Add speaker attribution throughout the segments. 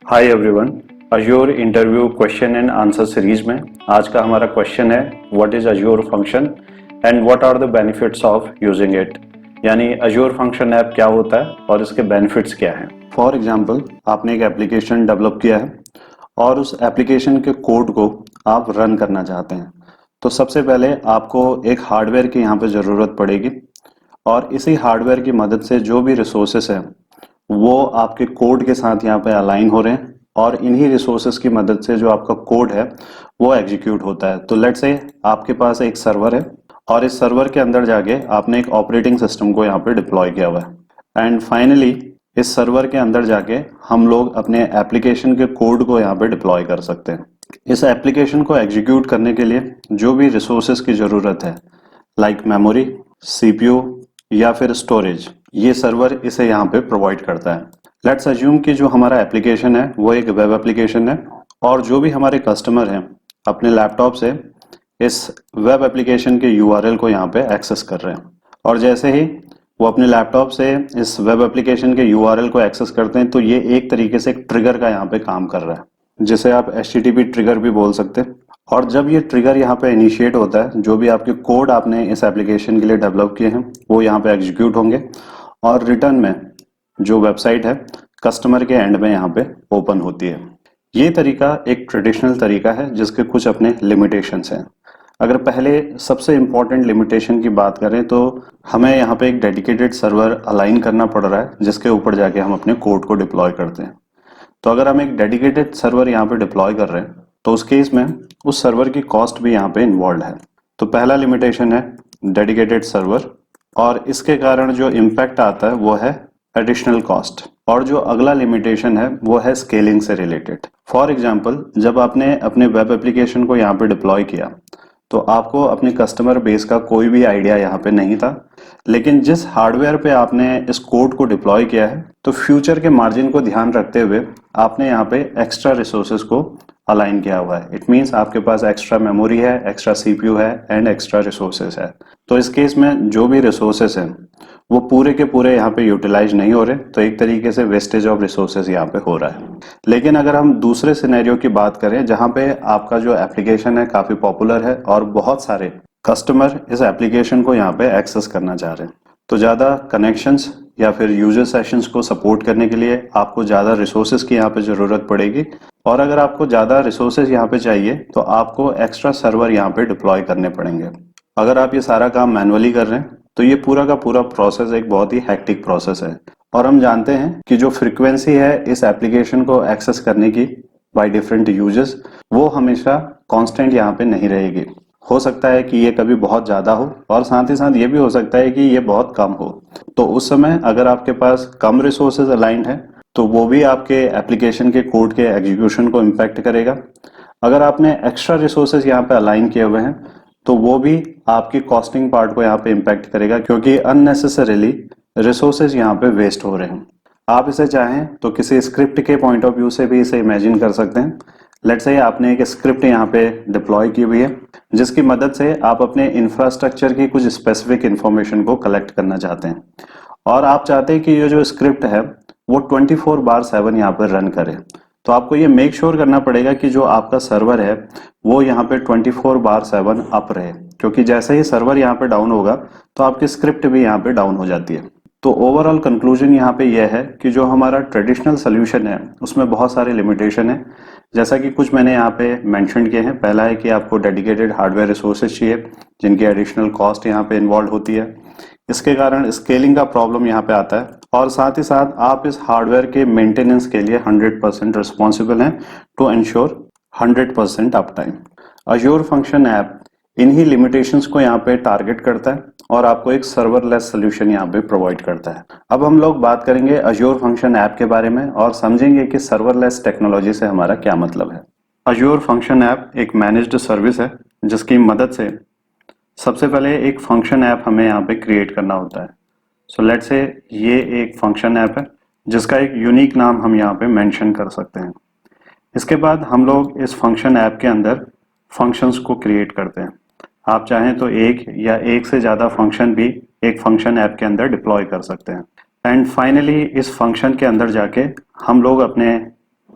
Speaker 1: Hi everyone, Azure interview question and answer series में आज का हमारा क्वेश्चन है what is Azure function and what are the benefits of using it. यानी Azure function app क्या होता है और इसके बेनिफिट्स क्या हैं। फॉर एग्जांपल, आपने एक एप्लीकेशन डेवलप किया है और उस एप्लीकेशन के कोड को आप रन करना चाहते हैं, तो सबसे पहले आपको एक हार्डवेयर की यहाँ पे ज़रूरत पड़ेगी और इसी हार्डवेयर की मदद से जो भी रिसोर्सेस हैं वो आपके कोड के साथ यहाँ पे अलाइन हो रहे हैं और इन्हीं रिसोर्सेज की मदद से जो आपका कोड है वो एग्जीक्यूट होता है। तो लेट्स से आपके पास एक सर्वर है और इस सर्वर के अंदर जाके आपने एक ऑपरेटिंग सिस्टम को यहाँ पे डिप्लॉय किया हुआ है एंड फाइनली इस सर्वर के अंदर जाके हम लोग अपने एप्लीकेशन के कोड को यहाँ पे डिप्लॉय कर सकते हैं। इस एप्लीकेशन को एग्जीक्यूट करने के लिए जो भी रिसोर्सेज की ज़रूरत है लाइक मेमोरी, सीपीयू या फिर स्टोरेज, ये सर्वर इसे यहाँ पे प्रोवाइड करता है। लेट्स अज्यूम कि जो हमारा एप्लीकेशन है वो एक वेब एप्लीकेशन है और जो भी हमारे कस्टमर हैं अपने लैपटॉप से इस वेब एप्लीकेशन के यूआरएल को यहाँ पे एक्सेस कर रहे हैं और जैसे ही वो अपने लैपटॉप से इस वेब एप्लीकेशन के यूआरएल को एक्सेस करते हैं तो ये एक तरीके से एक ट्रिगर का यहाँ पे काम कर रहा है जिसे आप HTTP ट्रिगर भी बोल सकते हैं। और जब ये ट्रिगर यहाँ पे इनिशिएट होता है, जो भी आपके कोड आपने इस एप्लीकेशन के लिए डेवलप किए हैं वो यहाँ पे एग्जीक्यूट होंगे और रिटर्न में जो वेबसाइट है कस्टमर के एंड में यहाँ पे ओपन होती है। ये तरीका एक ट्रेडिशनल तरीका है जिसके कुछ अपने लिमिटेशंस हैं। अगर पहले सबसे इम्पोर्टेंट लिमिटेशन की बात करें तो हमें यहाँ पे एक डेडिकेटेड सर्वर अलाइन करना पड़ रहा है जिसके ऊपर जाके हम अपने कोड को डिप्लॉय करते हैं। तो अगर हम एक डेडिकेटेड सर्वर यहाँ पे डिप्लॉय कर रहे हैं तो उस केस में उस सर्वर की कॉस्ट भी यहाँ पे इन्वॉल्व है। तो पहला लिमिटेशन है डेडिकेटेड सर्वर और इसके कारण जो इम्पैक्ट आता है वो है एडिशनल कॉस्ट। और जो अगला लिमिटेशन है वो है स्केलिंग से रिलेटेड। फॉर एग्जांपल, जब आपने अपने वेब एप्लीकेशन को यहाँ पे डिप्लॉय किया तो आपको अपने कस्टमर बेस का कोई भी आइडिया यहाँ पे नहीं था, लेकिन जिस हार्डवेयर पे आपने इस कोड को डिप्लॉय किया है तो फ्यूचर के मार्जिन को ध्यान रखते हुए आपने यहाँ पे एक्स्ट्रा रिसोर्सेज को अलाइन किया हुआ है। इट मीन्स आपके पास एक्स्ट्रा मेमोरी है, एक्स्ट्रा सीपीयू है एंड एक्स्ट्रा रिसोर्सेज है। तो इस केस में जो भी रिसोर्सेज हैं वो पूरे के पूरे यहाँ पे यूटिलाइज नहीं हो रहे, तो एक तरीके से वेस्टेज ऑफ रिसोर्सेज यहाँ पे हो रहा है। लेकिन अगर हम दूसरे सिनेरियो की बात करें जहाँ पे आपका जो एप्लीकेशन है काफी पॉपुलर है और बहुत सारे कस्टमर इस एप्लीकेशन को यहाँ पे एक्सेस करना चाह रहे हैं, तो ज़्यादा कनेक्शंस या फिर यूजर सेशंस को सपोर्ट करने के लिए आपको ज़्यादा रिसोर्सेज की यहाँ पे ज़रूरत पड़ेगी। और अगर आपको ज़्यादा रिसोर्सेज यहाँ पे चाहिए तो आपको एक्स्ट्रा सर्वर यहाँ पे डिप्लॉय करने पड़ेंगे। अगर आप ये सारा काम मैनुअली कर रहे हैं तो ये पूरा का पूरा प्रोसेस एक बहुत ही हैक्टिक प्रोसेस है और हम जानते हैं कि जो फ्रीक्वेंसी है इस एप्लीकेशन को एक्सेस करने की बाय डिफरेंट यूजर्स वो हमेशा कांस्टेंट यहाँ पे नहीं रहेगी। हो सकता है कि ये कभी बहुत ज़्यादा हो और साथ ही साथ ये भी हो सकता है कि ये बहुत कम हो। तो उस समय अगर आपके पास कम रिसोर्सेज अलाइंड है तो वो भी आपके एप्लीकेशन के कोड के एग्जीक्यूशन को इम्पैक्ट करेगा। अगर आपने एक्स्ट्रा रिसोर्सेज यहाँ पे अलाइन किए हुए हैं तो वो भी आपकी कॉस्टिंग पार्ट को यहाँ पे इम्पैक्ट करेगा क्योंकि अननेसेसरीली रिसोर्सेज यहाँ पे वेस्ट हो रहे हैं। आप इसे चाहें तो किसी स्क्रिप्ट के पॉइंट ऑफ व्यू से भी इसे इमेजिन कर सकते हैं। लेट्स से आपने एक स्क्रिप्ट यहाँ पे डिप्लॉय की हुई है जिसकी मदद से आप अपने इंफ्रास्ट्रक्चर की कुछ स्पेसिफिक इंफॉर्मेशन को कलेक्ट करना चाहते हैं और आप चाहते हैं कि ये जो स्क्रिप्ट है वो 24/7 यहाँ पर रन करे। तो आपको ये मेक श्योर करना पड़ेगा कि जो आपका सर्वर है वो यहाँ पे 24/7 अप रहे, क्योंकि जैसे ही सर्वर यहाँ पे डाउन होगा तो आपकी स्क्रिप्ट भी यहाँ पे डाउन हो जाती है। तो ओवरऑल कंक्लूजन यहाँ पे यह है कि जो हमारा ट्रेडिशनल सोल्यूशन है उसमें बहुत सारे लिमिटेशन है, जैसा कि कुछ मैंने यहाँ पे मेंशन किए हैं। पहला है कि आपको डेडिकेटेड हार्डवेयर रिसोर्सेज चाहिए जिनकी एडिशनल कॉस्ट यहाँ पे इन्वॉल्व होती है। इसके कारण स्केलिंग का प्रॉब्लम यहाँ पे आता है और साथ ही साथ आप इस हार्डवेयर के मेंटेनेंस के लिए 100% रिस्पॉन्सिबल हैं to ensure 100% uptime. Azure function app इन्हीं लिमिटेशंस को यहाँ पे टारगेट करता है और आपको एक सर्वरलेस सोल्यूशन यहाँ पे प्रोवाइड करता है। अब हम लोग बात करेंगे अज्योर फंक्शन ऐप के बारे में और समझेंगे कि सर्वरलेस टेक्नोलॉजी से हमारा क्या मतलब है। अज्योर फंक्शन ऐप एक मैनेज्ड सर्विस है जिसकी मदद से सबसे पहले एक फंक्शन ऐप हमें यहाँ पे क्रिएट करना होता है। सो लेट्स से ये एक फंक्शन ऐप है जिसका एक यूनिक नाम हम यहाँ पे मेंशन कर सकते हैं। इसके बाद हम लोग इस फंक्शन ऐप के अंदर फंक्शंस को क्रिएट करते हैं। आप चाहें तो एक या एक से ज़्यादा फंक्शन भी एक फंक्शन ऐप के अंदर डिप्लॉय कर सकते हैं एंड फाइनली इस फंक्शन के अंदर जाके हम लोग अपने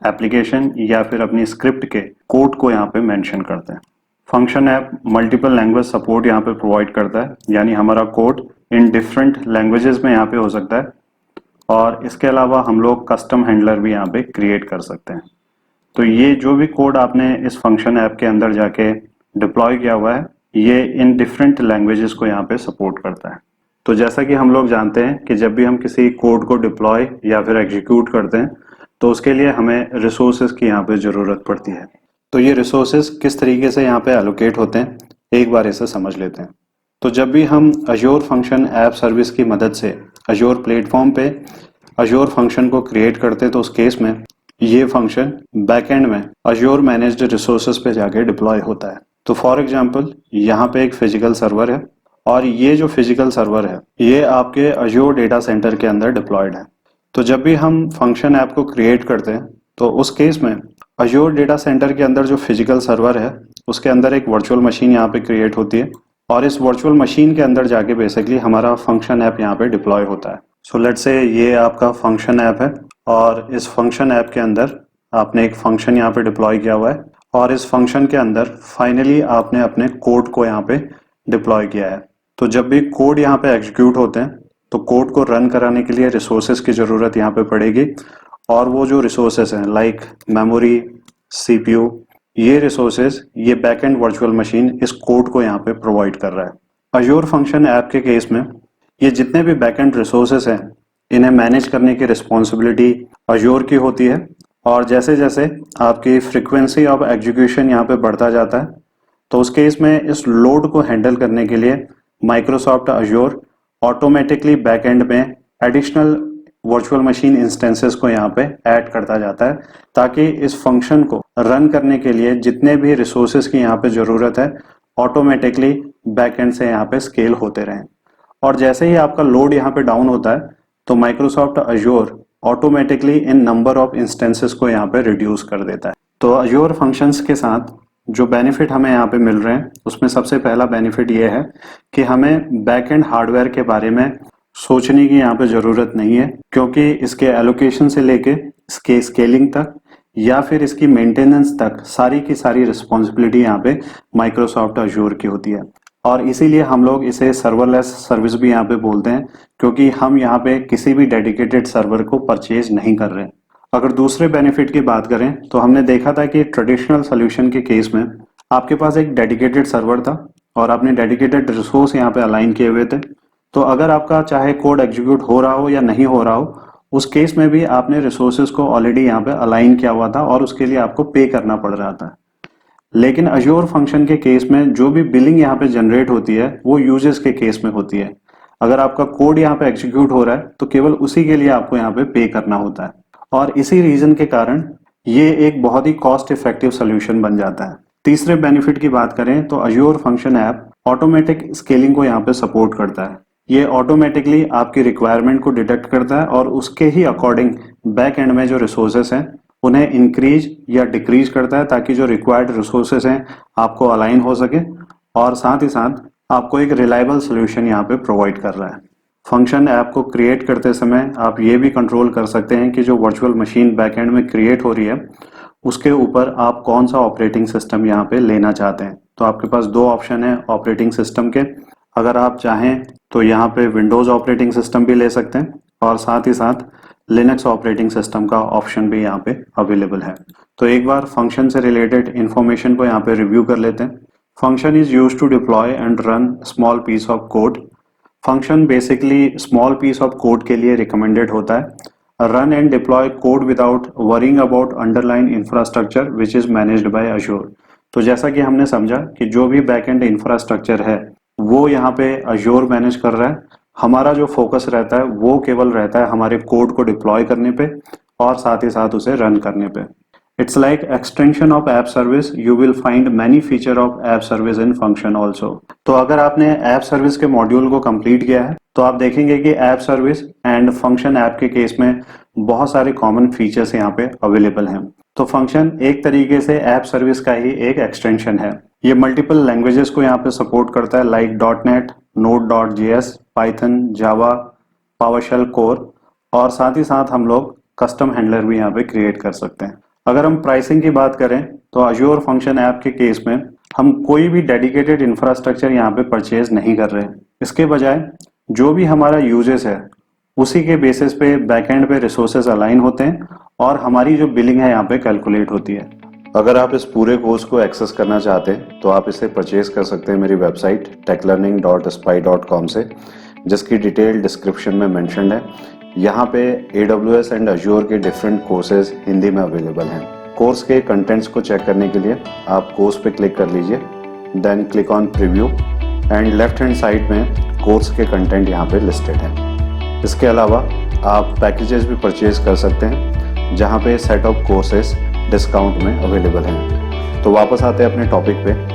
Speaker 1: एप्लीकेशन या फिर अपनी स्क्रिप्ट के कोड को यहाँ पे मेंशन करते हैं। Function app multiple language support यहाँ पे प्रोवाइड करता है, यानी हमारा कोड इन डिफरेंट लैंग्वेजेस में यहाँ पे हो सकता है, और इसके अलावा हम लोग कस्टम हैंडलर भी यहाँ पे क्रिएट कर सकते हैं। तो ये जो भी कोड आपने इस फंक्शन ऐप के अंदर जाके डिप्लॉय किया हुआ है, ये इन डिफरेंट लैंग्वेजेस को यहाँ पे सपोर्ट करता है। तो जैसा कि हम लोग जानते हैं कि जब भी हम किसी कोड को डिप्लॉय या फिर एग्जीक्यूट करते हैं तो उसके लिए हमें रिसोर्सेज की यहाँ पे ज़रूरत पड़ती है। तो ये रिसोर्सेज किस तरीके से यहाँ पे एलोकेट होते हैं, एक बार इसे समझ लेते हैं। तो जब भी हम अज्योर फंक्शन ऐप सर्विस की मदद से अज्योर प्लेटफॉर्म पे अज्योर फंक्शन को क्रिएट करते हैं तो उस केस में ये फंक्शन बैकएंड में अज्योर मैनेज्ड रिसोर्सेज पे जाके डिप्लॉय होता है। तो फॉर एग्जांपल यहाँ पे एक फिजिकल सर्वर है, और ये जो फिजिकल सर्वर है ये आपके अज्योर डेटा सेंटर के अंदर डिप्लॉयड है। तो जब भी हम फंक्शन ऐप को क्रिएट करते हैं तो उस केस में अज्योर डेटा सेंटर के अंदर जो फिजिकल सर्वर है उसके अंदर एक वर्चुअल मशीन यहाँ पे क्रिएट होती है, और इस वर्चुअल मशीन के अंदर जाके बेसिकली हमारा फंक्शन ऐप यहाँ पे डिप्लॉय होता है। सो लेट्स से ये आपका फंक्शन ऐप है, और इस फंक्शन ऐप के अंदर आपने एक फंक्शन यहाँ पे डिप्लॉय किया हुआ है, और इस फंक्शन के अंदर फाइनली आपने अपने कोड को यहाँ पे डिप्लॉय किया है। तो जब भी कोड यहाँ पे एग्जीक्यूट होते हैं तो कोड को रन कराने के लिए रिसोर्सेज की ज़रूरत यहाँ पे पड़ेगी, और वो जो रिसोर्सेज हैं लाइक मेमोरी, सीपीयू, ये रिसोर्सेज ये बैकएंड वर्चुअल मशीन इस कोड को यहाँ पे प्रोवाइड कर रहा है। अज्योर फंक्शन ऐप के केस में ये जितने भी बैकएंड रिसोर्सेज हैं इन्हें मैनेज करने की रिस्पॉन्सिबिलिटी अज्योर की होती है, और जैसे जैसे आपकी फ्रीक्वेंसी ऑफ एग्जीक्यूशन यहाँ पे बढ़ता जाता है तो उस केस में इस लोड को हैंडल करने के लिए माइक्रोसॉफ्ट अज्योर ऑटोमेटिकली बैकएंड में एडिशनल वर्चुअल मशीन इंस्टेंसेस को यहाँ पे ऐड करता जाता है, ताकि इस फंक्शन को रन करने के लिए जितने भी रिसोर्सेज की यहाँ पे ज़रूरत है ऑटोमेटिकली बैकएंड से यहाँ पे स्केल होते रहें। और जैसे ही आपका लोड यहाँ पे डाउन होता है तो Microsoft Azure automatically in number of instances को यहाँ पे रिड्यूस कर देता है। तो अज्योर फंक्शंस के साथ जो बेनिफिट हमें यहाँ पे मिल रहे हैं उसमें सबसे पहला बेनिफिट ये है कि हमें बैकएंड हार्डवेयर के बारे में सोचने की यहाँ पे ज़रूरत नहीं है, क्योंकि इसके एलोकेशन से लेके इसके स्केलिंग तक या फिर इसकी मेंटेनेंस तक सारी की सारी रिस्पॉन्सिबिलिटी यहाँ पे माइक्रोसॉफ्ट अज्योर की होती है। और इसीलिए हम लोग इसे सर्वरलेस सर्विस भी यहाँ पे बोलते हैं, क्योंकि हम यहाँ पे किसी भी डेडिकेटेड सर्वर को परचेज नहीं कर रहे हैं। अगर दूसरे बेनिफिट की बात करें तो हमने देखा था कि ट्रेडिशनल सोल्यूशन के केस में आपके पास एक डेडिकेटेड सर्वर था और आपने डेडिकेटेड रिसोर्स यहाँ पे अलाइन किए हुए थे। तो अगर आपका चाहे कोड एग्जीक्यूट हो रहा हो या नहीं हो रहा हो, उस केस में भी आपने रिसोर्सेज को ऑलरेडी यहाँ पे अलाइन किया हुआ था और उसके लिए आपको पे करना पड़ रहा था। लेकिन अज्योर फंक्शन के केस में जो भी बिलिंग यहाँ पे जनरेट होती है वो यूजर्स के केस में होती है। अगर आपका कोड यहाँ पे एग्जीक्यूट हो रहा है तो केवल उसी के लिए आपको यहाँ पे पे करना होता है, और इसी रीजन के कारण ये एक बहुत ही कॉस्ट इफेक्टिव सोल्यूशन बन जाता है। तीसरे बेनिफिट की बात करें तो Azure function app automatic scaling को यहाँ पे सपोर्ट करता है। ये ऑटोमेटिकली आपकी रिक्वायरमेंट को डिटेक्ट करता है और उसके ही अकॉर्डिंग बैक एंड में जो रिसोर्सेस हैं उन्हें इंक्रीज या डिक्रीज करता है, ताकि जो रिक्वायर्ड रिसोर्सेस हैं आपको अलाइन हो सके, और साथ ही साथ आपको एक रिलायबल सोल्यूशन यहाँ पे प्रोवाइड कर रहा है। फंक्शन ऐप को क्रिएट करते समय आप ये भी कंट्रोल कर सकते हैं कि जो वर्चुअल मशीन बैकएंड में क्रिएट हो रही है उसके ऊपर आप कौन सा ऑपरेटिंग सिस्टम यहाँ पे लेना चाहते हैं। तो आपके पास दो ऑप्शन है ऑपरेटिंग सिस्टम के। अगर आप चाहें तो यहाँ पे विंडोज ऑपरेटिंग सिस्टम भी ले सकते हैं, और साथ ही साथ लिनक्स ऑपरेटिंग सिस्टम का ऑप्शन भी यहाँ पे अवेलेबल है। तो एक बार फंक्शन से रिलेटेड इंफॉर्मेशन को यहाँ पे रिव्यू कर लेते हैं। Function is used to deploy and run small piece of code. Function basically small piece of code के लिए रिकमेंडेड होता है। Run and deploy code without worrying about underline infrastructure which is managed by Azure. तो जैसा कि हमने समझा कि जो भी बैकएंड इंफ्रास्ट्रक्चर है वो यहाँ पे अज्योर मैनेज कर रहा है। हमारा जो फोकस रहता है वो केवल रहता है हमारे कोड को डिप्लॉय करने पे और साथ ही साथ उसे रन करने पे। It's like extension of app service. You will find many feature of app service in function also. तो अगर आपने ऐप सर्विस के मॉड्यूल को कंप्लीट किया है तो आप देखेंगे कि app service and function app के केस में बहुत सारे कॉमन फीचर्स यहाँ पे अवेलेबल हैं। तो फंक्शन एक तरीके से ऐप सर्विस का ही एक एक्सटेंशन है। ये मल्टीपल लैंग्वेजेस को यहाँ पे सपोर्ट करता है लाइक .NET, Node.js, पाइथन, जावा, पावरशेल कोर, और साथ ही साथ हम लोग कस्टम हैंडलर भी यहाँ पे क्रिएट कर सकते हैं। अगर हम प्राइसिंग की बात करें तो अज्योर फंक्शन ऐप के केस में हम कोई भी डेडिकेटेड इंफ्रास्ट्रक्चर यहाँ पे परचेज नहीं कर रहे हैं। इसके बजाय जो भी हमारा यूजेस है उसी के बेसिस पे बैकएंड पे रिसोर्सेज अलाइन होते हैं और हमारी जो बिलिंग है यहाँ पे कैलकुलेट होती है। अगर आप इस पूरे कोर्स को एक्सेस करना चाहते हैं तो आप इसे परचेज कर सकते हैं मेरी वेबसाइट techlearning.spy.com से, जिसकी डिटेल डिस्क्रिप्शन में मेंशन्ड है। यहाँ पे AWS एंड Azure के डिफरेंट कोर्सेज हिंदी में अवेलेबल हैं। कोर्स के कंटेंट्स को चेक करने के लिए आप कोर्स पे क्लिक कर लीजिए, then click on preview and left hand side में कोर्स के कंटेंट यहाँ पे लिस्टेड हैं। इसके अलावा आप पैकेजेस भी परचेज कर सकते हैं जहाँ पे सेट ऑफ कोर्सेज डिस्काउंट में अवेलेबल हैं। तो वापस आते हैं अपने टॉपिक पे।